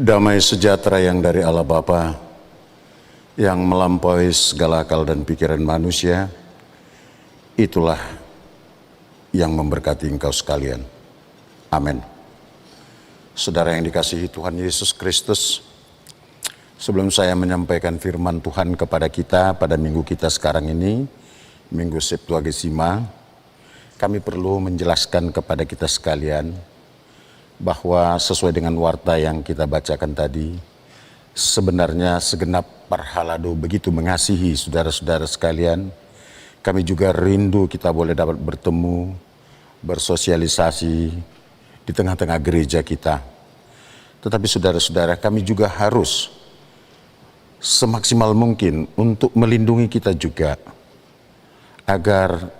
Damai sejahtera yang dari Allah Bapa, yang melampaui segala akal dan pikiran manusia, itulah yang memberkati engkau sekalian. Amin. Saudara yang dikasihi Tuhan Yesus Kristus, sebelum saya menyampaikan firman Tuhan kepada kita pada minggu kita sekarang ini, Minggu Septuagesima, kami perlu menjelaskan kepada kita sekalian bahwa sesuai dengan warta yang kita bacakan tadi, sebenarnya segenap Parhalado begitu mengasihi saudara-saudara sekalian. Kami juga rindu kita boleh dapat bertemu, bersosialisasi di tengah-tengah gereja kita. Tetapi saudara-saudara, kami juga harus semaksimal mungkin untuk melindungi kita juga, agar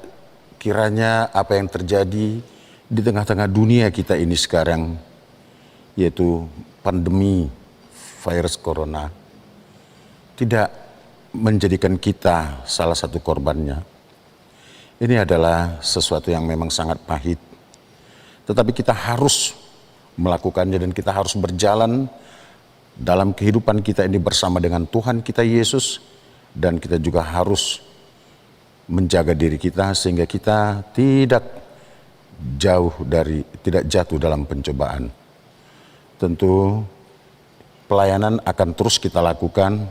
kiranya apa yang terjadi di tengah-tengah dunia kita ini sekarang, yaitu pandemi virus corona, tidak menjadikan kita salah satu korbannya. Ini adalah sesuatu yang memang sangat pahit, tetapi kita harus melakukannya dan kita harus berjalan dalam kehidupan kita ini bersama dengan Tuhan kita Yesus, dan kita juga harus menjaga diri kita sehingga kita tidak jatuh dalam pencobaan. Tentu pelayanan akan terus kita lakukan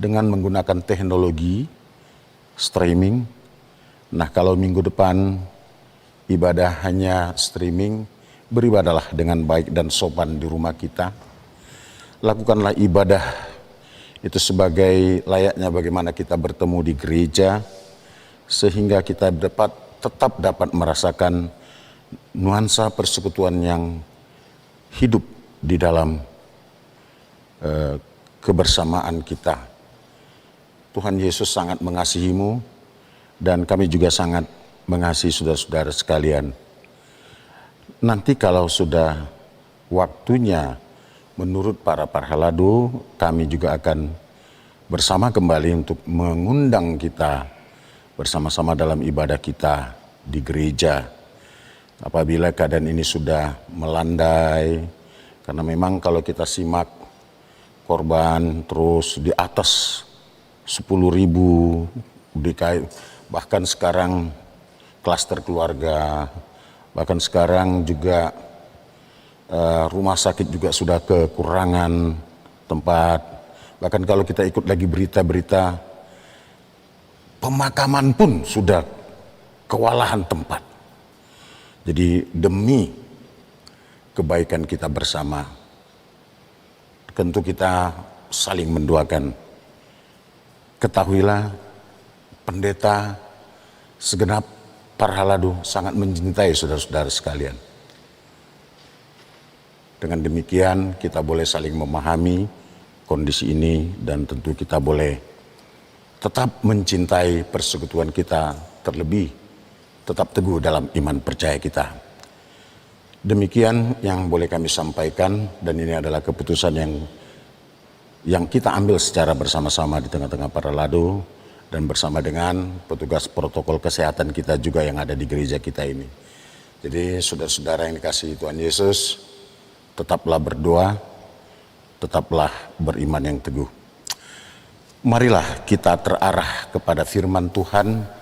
dengan menggunakan teknologi streaming. Nah, kalau minggu depan ibadah hanya streaming, beribadahlah dengan baik dan sopan di rumah kita. Lakukanlah ibadah itu sebagai layaknya bagaimana kita bertemu di gereja, sehingga kita tetap dapat merasakan nuansa persekutuan yang hidup di dalam kebersamaan kita. Tuhan Yesus sangat mengasihimu dan kami juga sangat mengasihi saudara-saudara sekalian. Nanti kalau sudah waktunya menurut para Parhalado, kami juga akan bersama kembali untuk mengundang kita bersama-sama dalam ibadah kita di gereja. Apabila keadaan ini sudah melandai, karena memang kalau kita simak korban terus di atas 10.000 DKI, bahkan sekarang klaster keluarga, bahkan sekarang juga rumah sakit juga sudah kekurangan tempat. Bahkan kalau kita ikut lagi berita-berita, pemakaman pun sudah kewalahan tempat. Jadi demi kebaikan kita bersama, tentu kita saling mendoakan. Ketahuilah, pendeta segenap Parhalado sangat mencintai saudara-saudara sekalian. Dengan demikian kita boleh saling memahami kondisi ini, dan tentu kita boleh tetap mencintai persekutuan kita, terlebih tetap teguh dalam iman percaya kita. Demikian yang boleh kami sampaikan, dan ini adalah keputusan yang kita ambil secara bersama-sama di tengah-tengah Parhalado dan bersama dengan petugas protokol kesehatan kita juga yang ada di gereja kita ini. Jadi saudara-saudara yang dikasihi Tuhan Yesus, tetaplah berdoa, tetaplah beriman yang teguh. Marilah kita terarah kepada firman Tuhan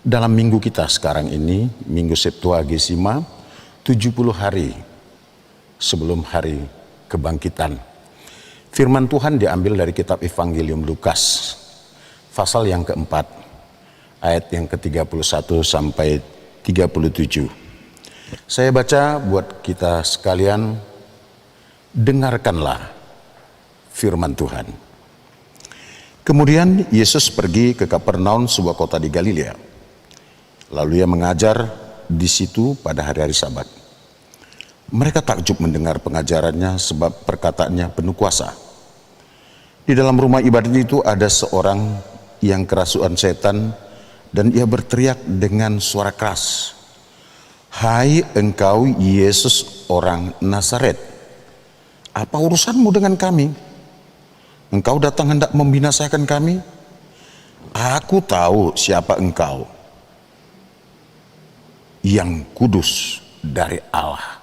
dalam minggu kita sekarang ini, Minggu Septuagesima, 70 hari sebelum hari kebangkitan. Firman Tuhan diambil dari kitab Evangelium Lukas, pasal yang keempat, ayat yang ke-31 sampai 37. Saya baca buat kita sekalian, dengarkanlah firman Tuhan. Kemudian Yesus pergi ke Kapernaum, sebuah kota di Galilea. Lalu ia mengajar di situ pada hari-hari Sabat. Mereka takjub mendengar pengajarannya sebab perkataannya penuh kuasa. Di dalam rumah ibadat itu ada seorang yang kerasukan setan, dan ia berteriak dengan suara keras, "Hai engkau Yesus orang Nazaret, apa urusanmu dengan kami? Engkau datang hendak membinasakan kami? Aku tahu siapa engkau, yang kudus dari Allah."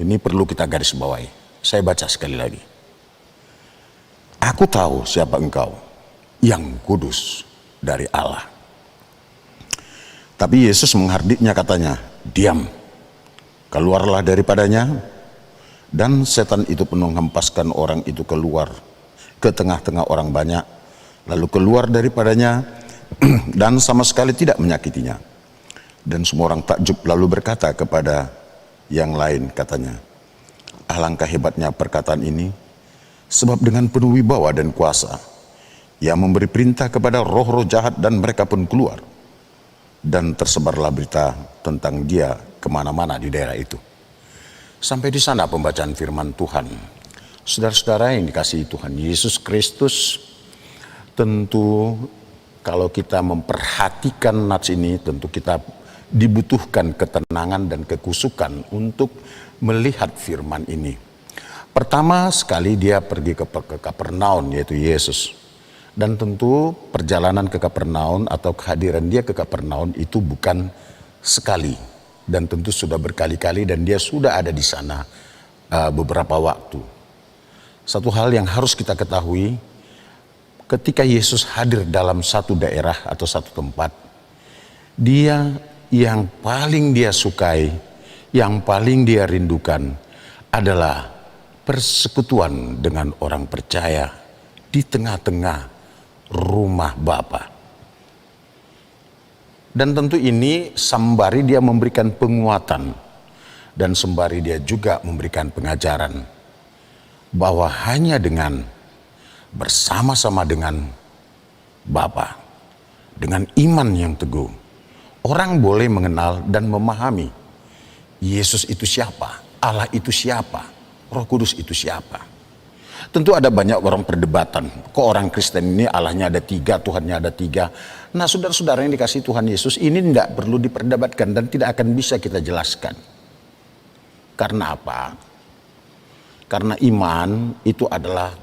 Ini perlu kita garis bawahi. Saya baca sekali lagi. Aku tahu siapa engkau, yang kudus dari Allah. Tapi Yesus menghardiknya, katanya, diam, keluarlah daripadanya. Dan setan itu pun menghempaskan orang itu keluar ke tengah-tengah orang banyak, lalu keluar daripadanya dan sama sekali tidak menyakitinya. Dan semua orang takjub lalu berkata kepada yang lain, katanya, alangkah hebatnya perkataan ini, sebab dengan penuh wibawa dan kuasa ia memberi perintah kepada roh-roh jahat dan mereka pun keluar. Dan tersebarlah berita tentang dia kemana-mana di daerah itu. Sampai di sana pembacaan firman Tuhan. Saudara-saudara yang dikasihi Tuhan Yesus Kristus, tentu kalau kita memperhatikan nats ini, tentu kita dibutuhkan ketenangan dan kekusukan untuk melihat firman ini. Pertama sekali dia pergi ke Kapernaum, yaitu Yesus. Dan tentu perjalanan ke Kapernaum atau kehadiran dia ke Kapernaum itu bukan sekali, dan tentu sudah berkali-kali, dan dia sudah ada di sana beberapa waktu. Satu hal yang harus kita ketahui, ketika Yesus hadir dalam satu daerah atau satu tempat, dia yang paling dia sukai, yang paling dia rindukan adalah persekutuan dengan orang percaya di tengah-tengah rumah Bapa. Dan tentu ini sembari dia memberikan penguatan, dan sembari dia juga memberikan pengajaran bahwa hanya dengan bersama-sama dengan Bapa, dengan iman yang teguh, orang boleh mengenal dan memahami Yesus itu siapa, Allah itu siapa, Roh Kudus itu siapa. Tentu ada banyak orang perdebatan, kok orang Kristen ini Allahnya ada tiga, Tuhannya ada tiga. Nah saudara-saudara yang dikasihi Tuhan Yesus, ini tidak perlu diperdebatkan dan tidak akan bisa kita jelaskan. Karena apa? Karena iman itu adalah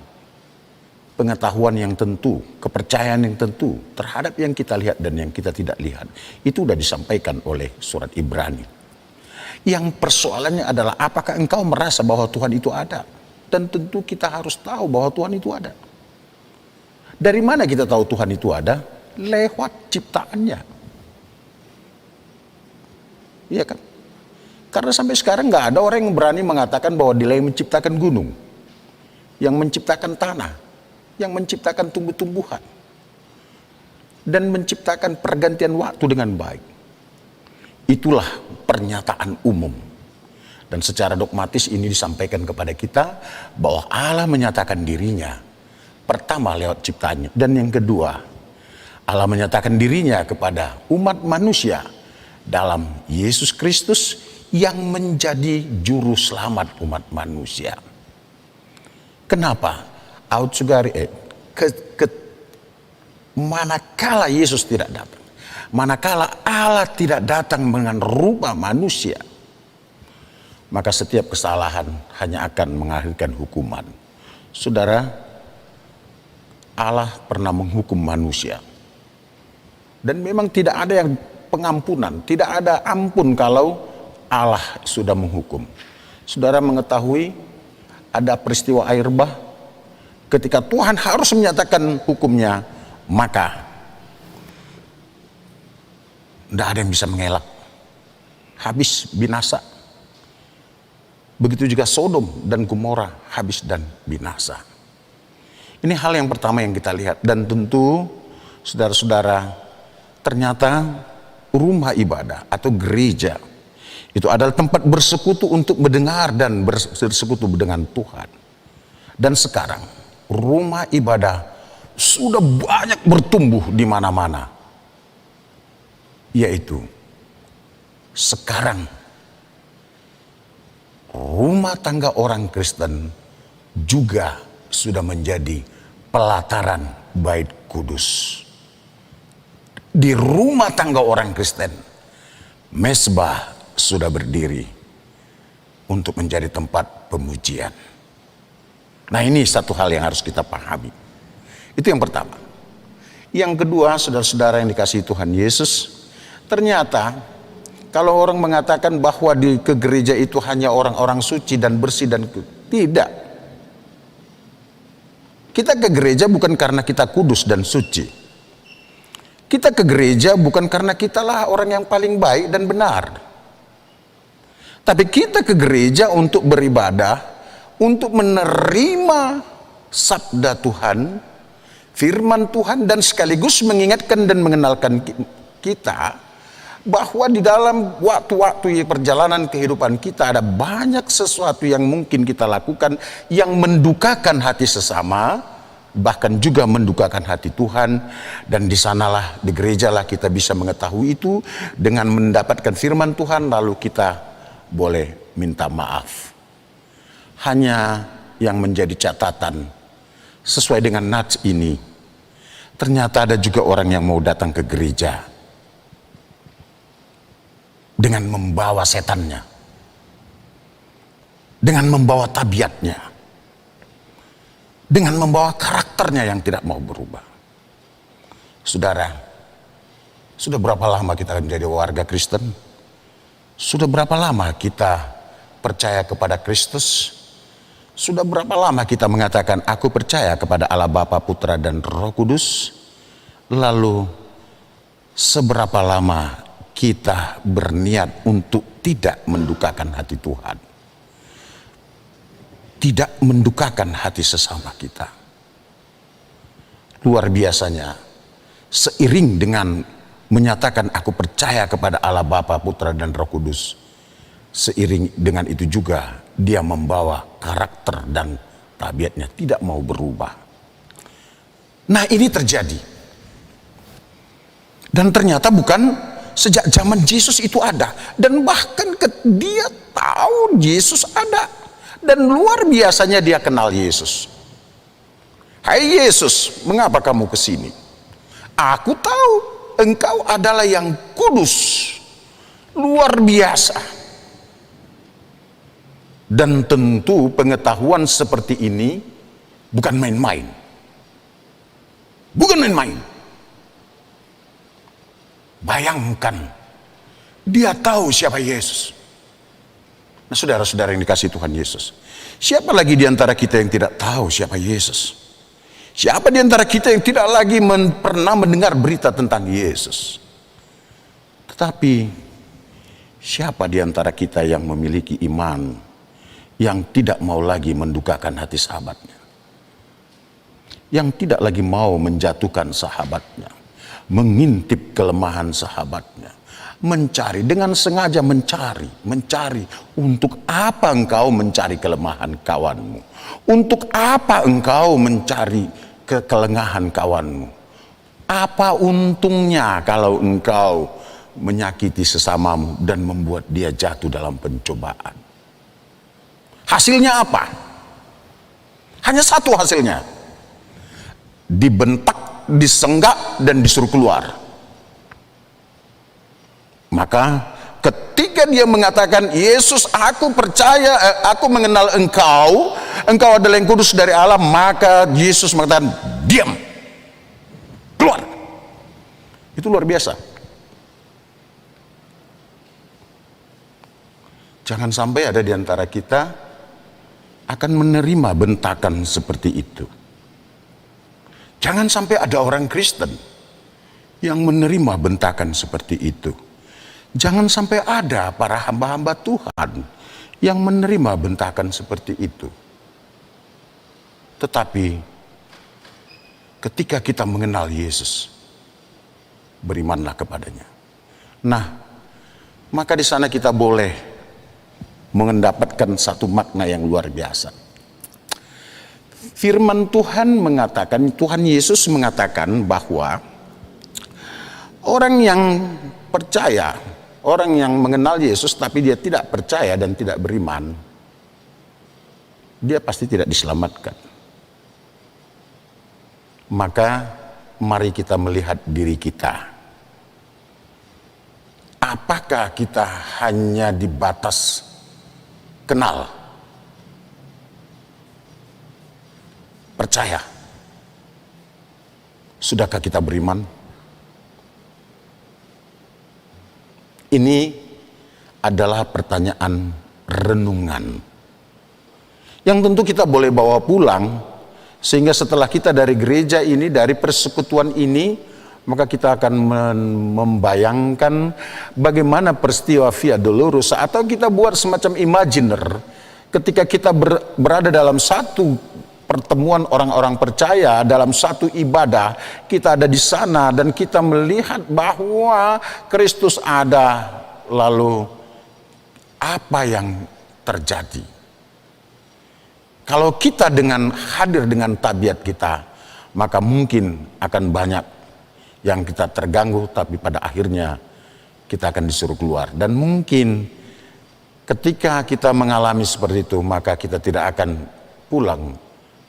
pengetahuan yang tentu, kepercayaan yang tentu terhadap yang kita lihat dan yang kita tidak lihat. Itu sudah disampaikan oleh surat Ibrani. Yang persoalannya adalah apakah engkau merasa bahwa Tuhan itu ada? Dan tentu kita harus tahu bahwa Tuhan itu ada. Dari mana kita tahu Tuhan itu ada? Lewat ciptaannya. Iya kan? Karena sampai sekarang nggak ada orang yang berani mengatakan bahwa dia yang menciptakan gunung, yang menciptakan tanah, yang menciptakan tumbuh-tumbuhan, dan menciptakan pergantian waktu dengan baik. Itulah pernyataan umum. Dan secara dogmatis ini disampaikan kepada kita bahwa Allah menyatakan dirinya pertama lewat ciptaannya, dan yang kedua Allah menyatakan dirinya kepada umat manusia dalam Yesus Kristus yang menjadi juru selamat umat manusia. Kenapa? Manakala Yesus tidak datang, manakala Allah tidak datang dengan rupa manusia, maka setiap kesalahan hanya akan mengakhirkan hukuman. Saudara, Allah pernah menghukum manusia. Dan memang tidak ada yang pengampunan, tidak ada ampun kalau Allah sudah menghukum. Saudara mengetahui ada peristiwa air bah, ketika Tuhan harus menyatakan hukumnya, maka tidak ada yang bisa mengelak. Habis binasa. Begitu juga Sodom dan Gomora habis dan binasa. Ini hal yang pertama yang kita lihat. Dan tentu saudara-saudara, ternyata rumah ibadah atau gereja itu adalah tempat bersekutu untuk mendengar dan bersekutu dengan Tuhan. Dan sekarang rumah ibadah sudah banyak bertumbuh di mana-mana. Yaitu sekarang rumah tangga orang Kristen juga sudah menjadi pelataran bait kudus. Di rumah tangga orang Kristen, mezbah sudah berdiri untuk menjadi tempat pemujian. Nah, ini satu hal yang harus kita pahami. Itu yang pertama. Yang kedua, saudara-saudara yang dikasihi Tuhan Yesus, ternyata kalau orang mengatakan bahwa ke gereja itu hanya orang-orang suci dan bersih dan Tidak. Kita ke gereja bukan karena kita kudus dan suci. Kita ke gereja bukan karena kitalah orang yang paling baik dan benar. Tapi kita ke gereja untuk beribadah, untuk menerima sabda Tuhan, firman Tuhan, dan sekaligus mengingatkan dan mengenalkan kita bahwa di dalam waktu-waktu perjalanan kehidupan kita ada banyak sesuatu yang mungkin kita lakukan yang mendukakan hati sesama, bahkan juga mendukakan hati Tuhan. Dan di sanalah, di gerejalah kita bisa mengetahui itu dengan mendapatkan firman Tuhan, lalu kita boleh minta maaf. Hanya yang menjadi catatan sesuai dengan nats ini, ternyata ada juga orang yang mau datang ke gereja dengan membawa setannya, dengan membawa tabiatnya, dengan membawa karakternya yang tidak mau berubah. Saudara, sudah berapa lama kita menjadi warga Kristen? Sudah berapa lama kita percaya kepada Kristus? Sudah berapa lama kita mengatakan aku percaya kepada Allah Bapa, Putra, dan Roh Kudus? Lalu seberapa lama kita berniat untuk tidak mendukakan hati Tuhan, tidak mendukakan hati sesama kita? Luar biasanya, seiring dengan menyatakan aku percaya kepada Allah Bapa, Putra, dan Roh Kudus, seiring dengan itu juga dia membawa karakter dan tabiatnya tidak mau berubah. Nah, ini terjadi, dan ternyata bukan sejak zaman Yesus itu ada, dan bahkan dia tahu Yesus ada, dan luar biasanya dia kenal Yesus. Hai Yesus, mengapa kamu ke sini? Aku tahu engkau adalah yang kudus. Luar biasa. Dan tentu pengetahuan seperti ini bukan main-main. Bukan main-main. Bayangkan, dia tahu siapa Yesus. Nah, saudara-saudara yang dikasihi Tuhan Yesus, siapa lagi di antara kita yang tidak tahu siapa Yesus? Siapa di antara kita yang tidak lagi pernah mendengar berita tentang Yesus? Tetapi siapa di antara kita yang memiliki iman yang tidak mau lagi mendukakan hati sahabatnya, yang tidak lagi mau menjatuhkan sahabatnya, mengintip kelemahan sahabatnya, mencari dengan sengaja, mencari. Untuk apa engkau mencari kelemahan kawanmu? Untuk apa engkau mencari kelengahan kawanmu? Apa untungnya kalau engkau menyakiti sesamamu dan membuat dia jatuh dalam pencobaan? Hasilnya apa? Hanya satu hasilnya: dibentak, disenggak, dan disuruh keluar. Maka ketika dia mengatakan, Yesus, aku percaya, aku mengenal engkau, engkau adalah yang kudus dari Allah, maka Yesus mengatakan, diam, keluar. Itu luar biasa. Jangan sampai ada di antara kita akan menerima bentakan seperti itu. Jangan sampai ada orang Kristen yang menerima bentakan seperti itu. Jangan sampai ada para hamba-hamba Tuhan yang menerima bentakan seperti itu. Tetapi ketika kita mengenal Yesus, berimanlah kepadanya. Nah, maka di sana kita boleh mendapatkan satu makna yang luar biasa. Firman Tuhan mengatakan, Tuhan Yesus mengatakan bahwa orang yang percaya, orang yang mengenal Yesus tapi dia tidak percaya dan tidak beriman, dia pasti tidak diselamatkan. Maka mari kita melihat diri kita. Apakah kita hanya di batas kenal, percaya? Sudahkah kita beriman? Ini adalah pertanyaan renungan yang tentu kita boleh bawa pulang, sehingga setelah kita dari gereja ini, dari persekutuan ini, maka kita akan membayangkan bagaimana peristiwa Via Dolorosa, atau kita buat semacam imajiner ketika kita berada dalam satu pertemuan orang-orang percaya, dalam satu ibadah, kita ada di sana dan kita melihat bahwa Kristus ada, lalu apa yang terjadi? Kalau kita dengan hadir dengan tabiat kita, maka mungkin akan banyak yang kita terganggu, tapi pada akhirnya kita akan disuruh keluar. Dan mungkin ketika kita mengalami seperti itu, maka kita tidak akan pulang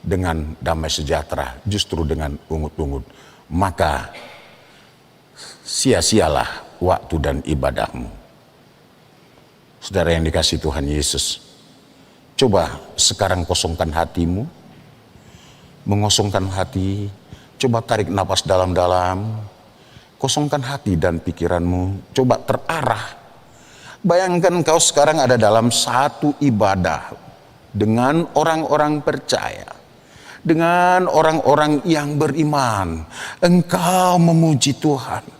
dengan damai sejahtera, justru dengan ungut-ungut. Maka sia-sialah waktu dan ibadahmu. Saudara yang dikasihi Tuhan Yesus, coba sekarang kosongkan hatimu, mengosongkan hati, coba tarik napas dalam-dalam, kosongkan hati dan pikiranmu, coba terarah. Bayangkan kau sekarang ada dalam satu ibadah dengan orang-orang percaya, dengan orang-orang yang beriman, engkau memuji Tuhan.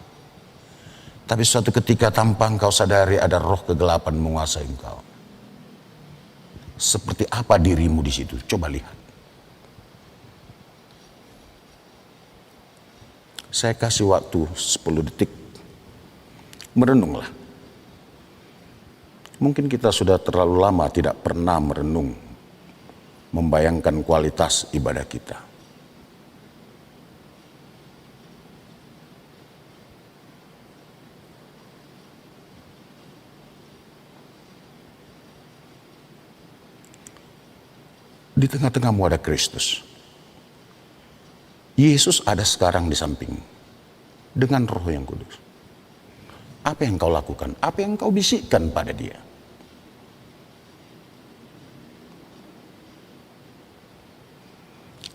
Tapi suatu ketika tanpa engkau sadari ada roh kegelapan menguasai engkau. Seperti apa dirimu di situ? Coba lihat. Saya kasih waktu 10 detik. Merenunglah. Mungkin kita sudah terlalu lama tidak pernah merenung, membayangkan kualitas ibadah kita. Di tengah-tengahmu ada Kristus. Yesus ada sekarang di sampingmu dengan Roh yang Kudus. Apa yang kau lakukan? Apa yang kau bisikkan pada dia?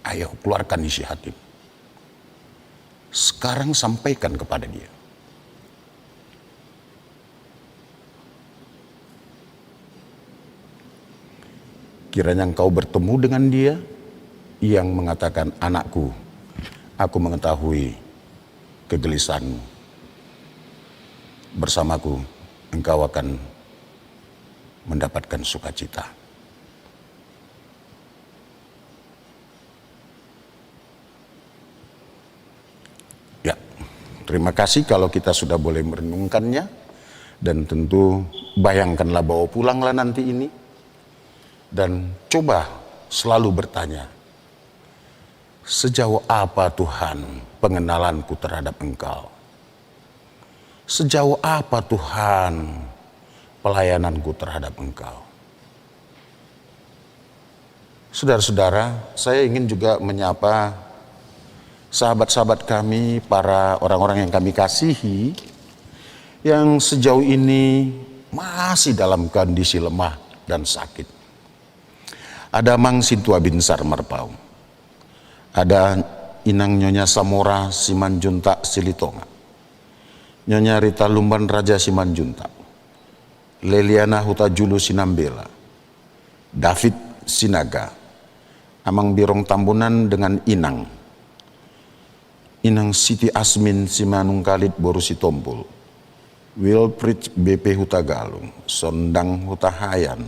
Ayo keluarkan isi hatimu. Sekarang sampaikan kepada dia. Kiranya engkau bertemu dengan dia yang mengatakan, anakku, aku mengetahui kegelisahanmu. Bersamaku engkau akan mendapatkan sukacita. Ya, terima kasih kalau kita sudah boleh merenungkannya. Dan tentu bayangkanlah bahwa pulanglah nanti ini. Dan coba selalu bertanya, sejauh apa Tuhan pengenalanku terhadap Engkau? Sejauh apa Tuhan pelayananku terhadap Engkau? Saudara-saudara, saya ingin juga menyapa sahabat-sahabat kami, para orang-orang yang kami kasihi, yang sejauh ini masih dalam kondisi lemah dan sakit. Ada Mang Sintua Binsar Marpau, ada Inang Nyonya Samora Simanjuntak Silitonga, Nyonya Rita Lumban Raja Simanjuntak, Leliana Huta Julu Sinambela, David Sinaga, Amang Birong Tambunan dengan Inang Siti Asmin Simanung Kalit Borusi Tompul, Wilfrid BP Huta Galung, Sondang Huta Hayan,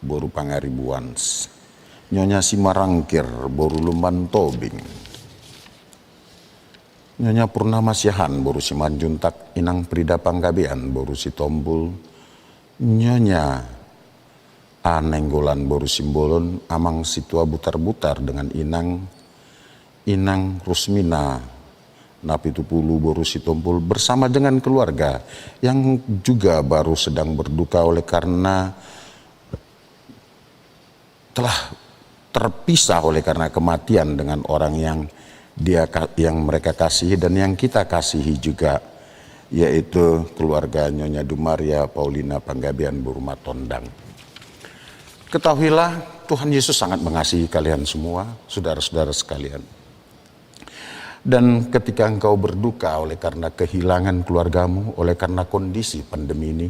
Boru Pangaribuan, Nyonya Simarangkir, Boru Lumban Tobing, Nyonya Purnama Siahan, Boru Simanjuntak, Inang Prida Panggabean, Boru Sitombul, Nyonya Anenggolan, Boru Simbolon, Amang Situa Butar-Butar dengan Inang Rusmina, Napitupulu, Boru Sitompul, bersama dengan keluarga yang juga baru sedang berduka oleh karena telah terpisah oleh karena kematian dengan orang yang mereka kasihi dan yang kita kasihi juga, yaitu keluarga Nyonya Dumaria Paulina Panggabean Buruma Tondang. Ketahuilah Tuhan Yesus sangat mengasihi kalian semua, saudara-saudara sekalian. Dan ketika engkau berduka oleh karena kehilangan keluargamu, oleh karena kondisi pandemi ini,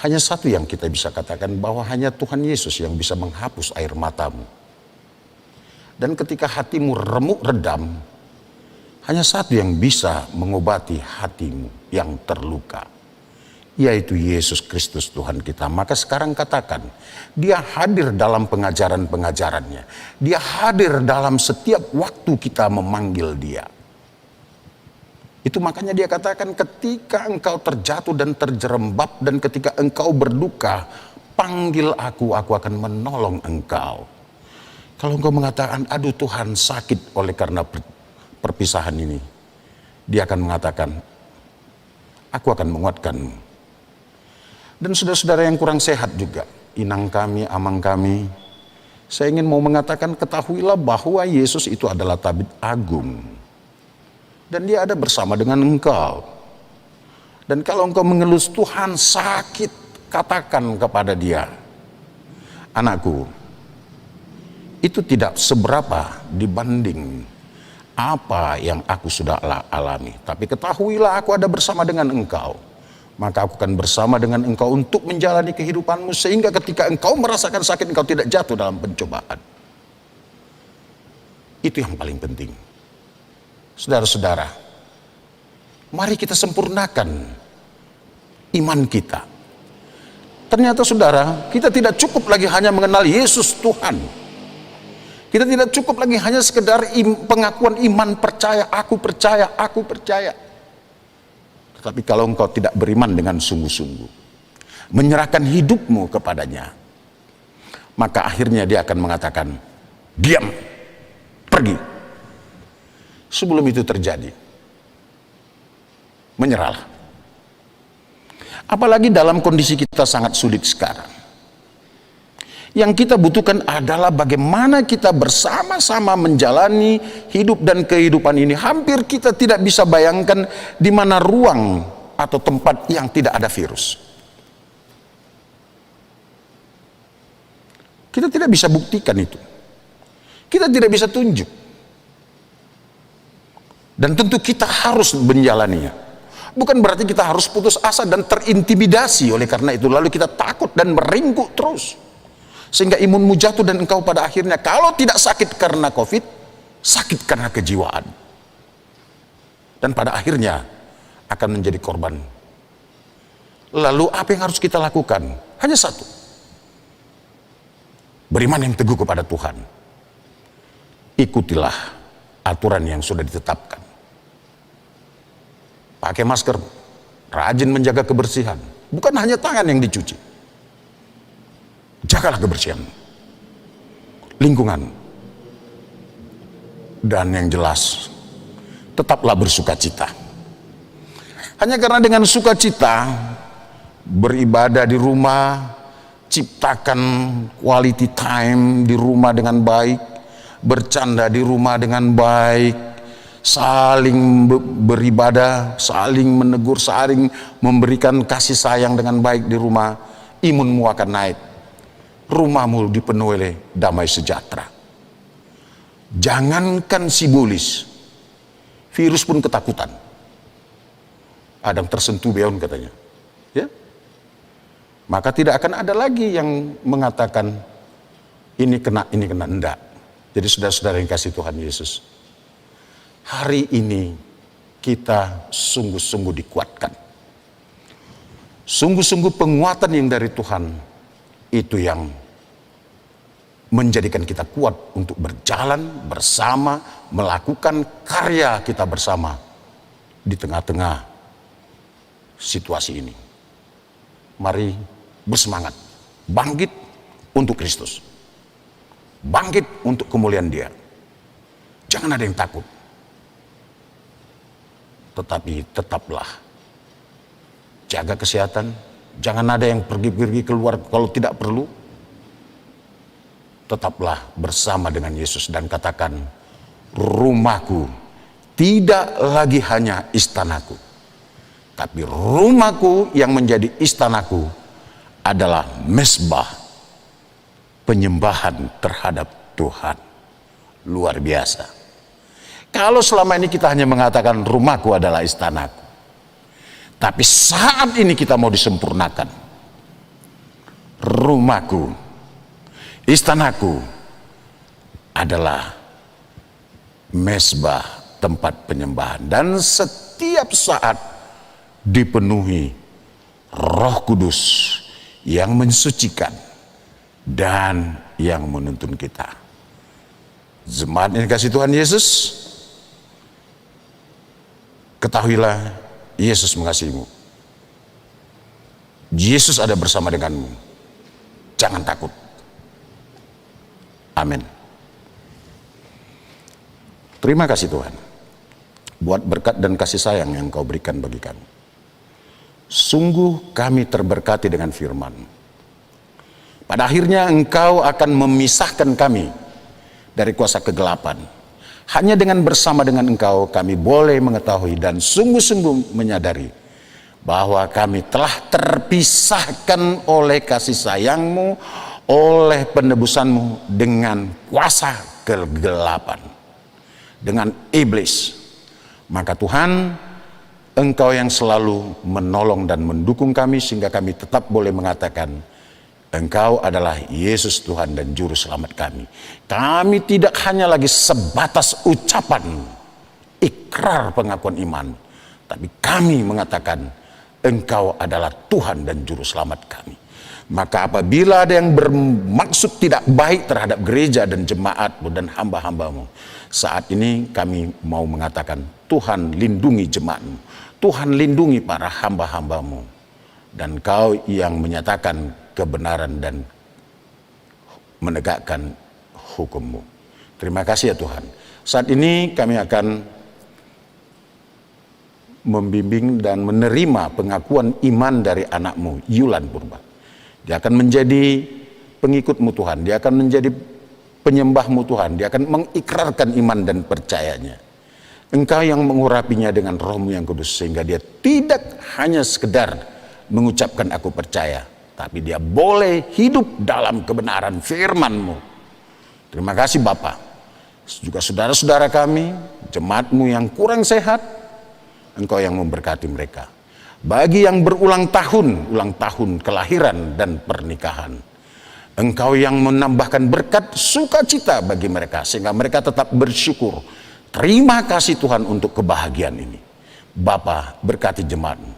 Hanya satu yang kita bisa katakan, bahwa hanya Tuhan Yesus yang bisa menghapus air matamu. Dan ketika hatimu remuk redam, hanya satu yang bisa mengobati hatimu yang terluka, yaitu Yesus Kristus Tuhan kita. Maka sekarang katakan, dia hadir dalam pengajaran-pengajarannya. Dia hadir dalam setiap waktu kita memanggil dia. Itu makanya dia katakan, ketika engkau terjatuh dan terjerembab, dan ketika engkau berduka, panggil aku akan menolong engkau. Kalau engkau mengatakan, aduh Tuhan sakit oleh karena perpisahan ini, dia akan mengatakan, aku akan menguatkanmu. Dan saudara-saudara yang kurang sehat juga, inang kami, amang kami, saya ingin mau mengatakan, ketahuilah bahwa Yesus itu adalah tabib agung. Dan dia ada bersama dengan engkau. Dan kalau engkau mengelus, Tuhan sakit, katakan kepada dia, anakku, itu tidak seberapa dibanding apa yang aku sudah alami. Tapi ketahuilah aku ada bersama dengan engkau. Maka aku akan bersama dengan engkau untuk menjalani kehidupanmu, sehingga ketika engkau merasakan sakit, engkau tidak jatuh dalam pencobaan. Itu yang paling penting. Saudara-saudara, mari kita sempurnakan iman kita. Ternyata saudara, kita tidak cukup lagi hanya mengenal Yesus Tuhan. Kita tidak cukup lagi hanya sekedar pengakuan iman, percaya, aku percaya, aku percaya. Tetapi kalau engkau tidak beriman dengan sungguh-sungguh, menyerahkan hidupmu kepadanya, maka akhirnya dia akan mengatakan, diam, pergi. Sebelum itu terjadi, menyerahlah. Apalagi dalam kondisi kita sangat sulit sekarang. Yang kita butuhkan adalah bagaimana kita bersama-sama menjalani hidup dan kehidupan ini. Hampir kita tidak bisa bayangkan di mana ruang atau tempat yang tidak ada virus. Kita tidak bisa buktikan itu. Kita tidak bisa tunjuk. Dan tentu kita harus menjalaninya. Bukan berarti kita harus putus asa dan terintimidasi oleh karena itu, lalu kita takut dan meringkuk terus, sehingga imunmu jatuh dan engkau pada akhirnya, kalau tidak sakit karena COVID, sakit karena kejiwaan. Dan pada akhirnya akan menjadi korban. Lalu apa yang harus kita lakukan? Hanya satu. Beriman yang teguh kepada Tuhan. Ikutilah aturan yang sudah ditetapkan. Pakai masker, rajin menjaga kebersihan. Bukan hanya tangan yang dicuci. Jagalah kebersihan lingkungan. Dan yang jelas, tetaplah bersukacita. Hanya karena dengan sukacita, beribadah di rumah, ciptakan quality time di rumah dengan baik, bercanda di rumah dengan baik, saling beribadah, saling menegur, saling memberikan kasih sayang dengan baik di rumah, imunmu akan naik. Rumahmu dipenuhi oleh damai sejahtera. Jangankan simbolis, virus pun ketakutan. Ada yang tersentuh beon katanya. Ya? Maka tidak akan ada lagi yang mengatakan ini kena, enggak. Jadi saudara-saudara yang kasih Tuhan Yesus, hari ini kita sungguh-sungguh dikuatkan. Sungguh-sungguh penguatan yang dari Tuhan, itu yang menjadikan kita kuat untuk berjalan bersama, melakukan karya kita bersama di tengah-tengah situasi ini. Mari bersemangat, bangkit untuk Kristus, bangkit untuk kemuliaan Dia. Jangan ada yang takut. Tetapi tetaplah jaga kesehatan. Jangan ada yang pergi-pergi keluar kalau tidak perlu. Tetaplah bersama dengan Yesus dan katakan, rumahku tidak lagi hanya istanaku, tapi rumahku yang menjadi istanaku adalah mezbah penyembahan terhadap Tuhan. Luar biasa. Kalau selama ini kita hanya mengatakan rumahku adalah istanaku, tapi saat ini kita mau disempurnakan. rumahku, istanaku adalah mezbah, tempat penyembahan, dan setiap saat dipenuhi Roh Kudus yang mensucikan dan yang menuntun kita. Jemaat yang dikasihi Tuhan Yesus, ketahuilah Yesus mengasihimu. Yesus ada bersama denganmu. Jangan takut. Amin. Terima kasih Tuhan buat berkat dan kasih sayang yang Kau berikan bagi kami. Sungguh kami terberkati dengan firman. Pada akhirnya Engkau akan memisahkan kami dari kuasa kegelapan. Hanya dengan bersama dengan Engkau kami boleh mengetahui dan sungguh-sungguh menyadari bahwa kami telah terpisahkan oleh kasih sayang-Mu, oleh penebusan-Mu dengan kuasa kegelapan, dengan iblis. Maka Tuhan, Engkau yang selalu menolong dan mendukung kami sehingga kami tetap boleh mengatakan Engkau adalah Yesus Tuhan dan Juru Selamat kami. Kami tidak hanya lagi sebatas ucapan ikrar pengakuan iman, tapi kami mengatakan Engkau adalah Tuhan dan Juru Selamat kami. Maka apabila ada yang bermaksud tidak baik terhadap gereja dan jemaat-Mu dan hamba-hamba-Mu, saat ini kami mau mengatakan Tuhan lindungi jemaat-Mu, Tuhan lindungi para hamba-hamba-Mu, dan Kau yang menyatakan kebenaran dan menegakkan hukum-Mu. Terima kasih ya Tuhan. Saat ini kami akan membimbing dan menerima pengakuan iman dari anak-Mu, Yulan Purba. Dia akan menjadi pengikut-Mu Tuhan, dia akan menjadi penyembah-Mu Tuhan, dia akan mengikrarkan iman dan percayanya. Engkau yang mengurapinya dengan Roh-Mu yang kudus, sehingga dia tidak hanya sekedar mengucapkan aku percaya, tapi dia boleh hidup dalam kebenaran firman-Mu. Terima kasih Bapa. Juga saudara-saudara kami, jemaat-Mu yang kurang sehat, Engkau yang memberkati mereka. Bagi yang berulang tahun kelahiran dan pernikahan, Engkau yang menambahkan berkat sukacita bagi mereka sehingga mereka tetap bersyukur. Terima kasih Tuhan untuk kebahagiaan ini. Bapa, berkati jemaat-Mu.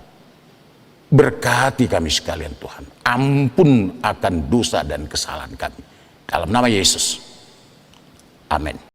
Berkati kami sekalian Tuhan. Ampun akan dosa dan kesalahan kami. Dalam nama Yesus. Amin.